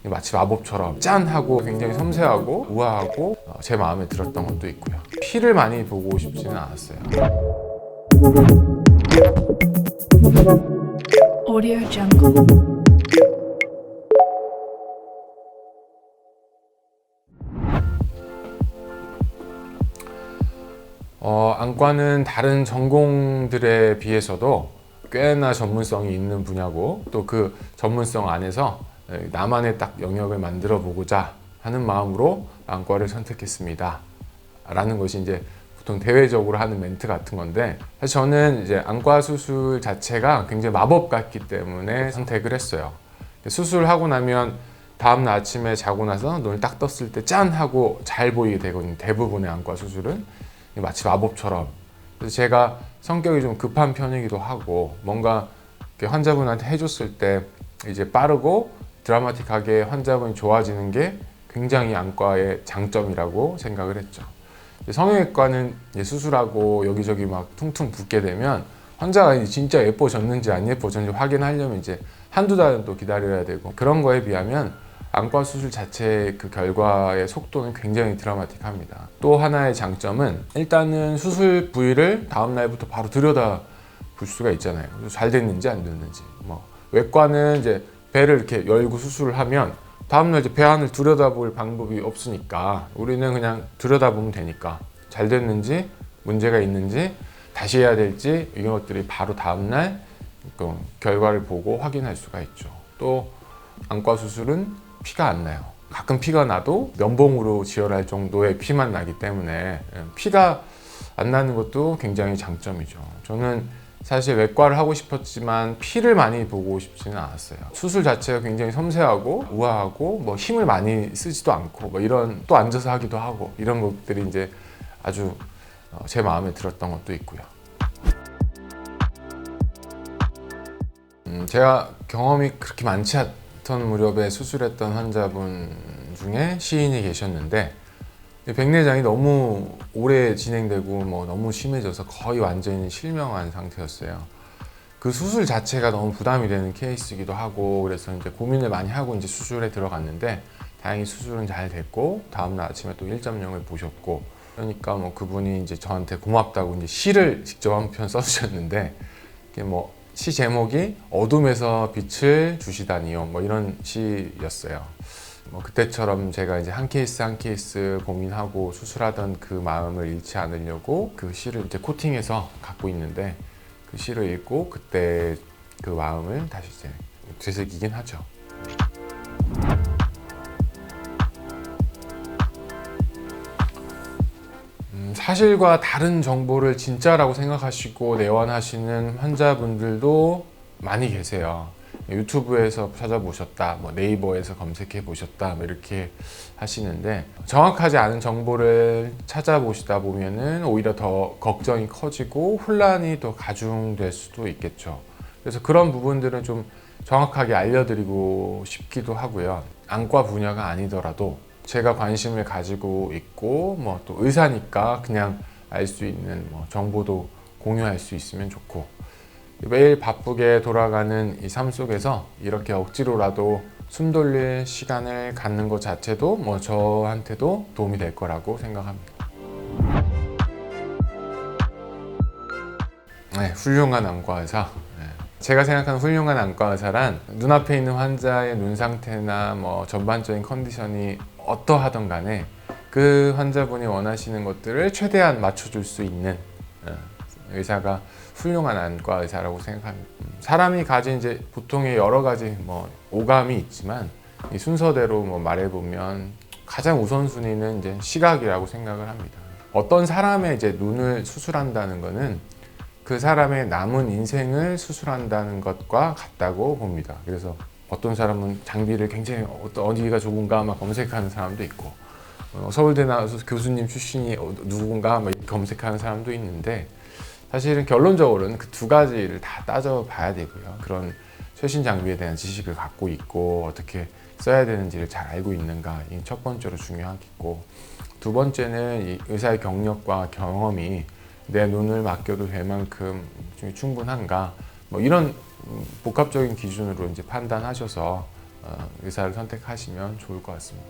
마치 마법처럼 짠 하고 굉장히 섬세하고 우아하고 제 마음에 들었던 것도 있고요. 피를 많이 보고 싶지는 않았어요. Audio Jungle. 안과는 다른 전공들에 비해서도 꽤나 전문성이 있는 분야고, 또 그 전문성 안에서 나만의 딱 영역을 만들어 보고자 하는 마음으로 안과를 선택했습니다 라는 것이 이제 보통 대외적으로 하는 멘트 같은 건데, 사실 저는 이제 안과 수술 자체가 굉장히 마법 같기 때문에 선택을 했어요. 수술하고 나면 다음날 아침에 자고 나서 눈을 딱 떴을 때 짠 하고 잘 보이게 되거든요. 대부분의 안과 수술은 마치 마법처럼. 그래서 제가 성격이 좀 급한 편이기도 하고, 뭔가 환자분한테 해줬을 때 이제 빠르고 드라마틱하게 환자분이 좋아지는 게 굉장히 안과의 장점이라고 생각을 했죠. 성형외과는 수술하고 여기저기 막 퉁퉁 붓게 되면 환자가 진짜 예뻐졌는지 안 예뻐졌는지 확인하려면 이제 한두 달은 또 기다려야 되고, 그런 거에 비하면 안과 수술 자체의 그 결과의 속도는 굉장히 드라마틱합니다. 또 하나의 장점은 일단은 수술 부위를 다음 날부터 바로 들여다 볼 수가 있잖아요. 잘 됐는지 안 됐는지. 외과는 이제 배를 이렇게 열고 수술을 하면 다음날 이제 배 안을 들여다볼 방법이 없으니까, 우리는 그냥 들여다보면 되니까 잘 됐는지 문제가 있는지 다시 해야 될지 이런 것들이 바로 다음날 그 결과를 보고 확인할 수가 있죠. 또 안과 수술은 피가 안 나요. 가끔 피가 나도 면봉으로 지혈할 정도의 피만 나기 때문에 피가 안 나는 것도 굉장히 장점이죠. 저는 사실 외과를 하고 싶었지만 피를 많이 보고 싶지는 않았어요. 수술 자체가 굉장히 섬세하고 우아하고 힘을 많이 쓰지도 않고 이런, 또 앉아서 하기도 하고 이런 것들이 이제 아주 제 마음에 들었던 것도 있고요. 제가 경험이 그렇게 많지 않던 무렵에 수술했던 환자분 중에 시인이 계셨는데, 백내장이 너무 오래 진행되고 너무 심해져서 거의 완전히 실명한 상태였어요. 그 수술 자체가 너무 부담이 되는 케이스이기도 하고, 그래서 이제 고민을 많이 하고 이제 수술에 들어갔는데, 다행히 수술은 잘 됐고 다음날 아침에 또 1.0을 보셨고, 그러니까 그분이 이제 저한테 고맙다고 이제 시를 직접 한 편 써주셨는데, 이게 시 제목이 어둠에서 빛을 주시다니요 이런 시였어요. 그때처럼 제가 이제 한 케이스 한 케이스 고민하고 수술하던 그 마음을 잃지 않으려고 그 시를 이제 코팅해서 갖고 있는데, 그 시를 읽고 그때 그 마음을 다시 이제 되새기긴 하죠. 사실과 다른 정보를 진짜라고 생각하시고 내원하시는 환자분들도 많이 계세요. 유튜브에서 찾아보셨다, 네이버에서 검색해 보셨다 이렇게 하시는데, 정확하지 않은 정보를 찾아보시다 보면은 오히려 더 걱정이 커지고 혼란이 더 가중될 수도 있겠죠. 그래서 그런 부분들은 좀 정확하게 알려드리고 싶기도 하고요. 안과 분야가 아니더라도 제가 관심을 가지고 있고 또 의사니까 그냥 알 수 있는 정보도 공유할 수 있으면 좋고, 매일 바쁘게 돌아가는 이 삶 속에서 이렇게 억지로라도 숨 돌릴 시간을 갖는 것 자체도 저한테도 도움이 될 거라고 생각합니다. 네, 훌륭한 안과 의사. 제가 생각하는 훌륭한 안과 의사란 눈앞에 있는 환자의 눈 상태나 전반적인 컨디션이 어떠하든 간에 그 환자분이 원하시는 것들을 최대한 맞춰줄 수 있는 의사가 훌륭한 안과 의사라고 생각합니다. 사람이 가진 이제 보통의 여러 가지 오감이 있지만, 이 순서대로 말해보면 가장 우선순위는 이제 시각이라고 생각을 합니다. 어떤 사람의 이제 눈을 수술한다는 것은 그 사람의 남은 인생을 수술한다는 것과 같다고 봅니다. 그래서 어떤 사람은 장비를 굉장히 어디가 좋은가 검색하는 사람도 있고, 서울대 나와서 교수님 출신이 누군가 이렇게 검색하는 사람도 있는데, 사실은 결론적으로는 그 두 가지를 다 따져봐야 되고요. 그런 최신 장비에 대한 지식을 갖고 있고 어떻게 써야 되는지를 잘 알고 있는가, 이게 첫 번째로 중요하겠고, 두 번째는 이 의사의 경력과 경험이 내 눈을 맡겨도 될 만큼 충분한가, 이런 복합적인 기준으로 이제 판단하셔서 의사를 선택하시면 좋을 것 같습니다.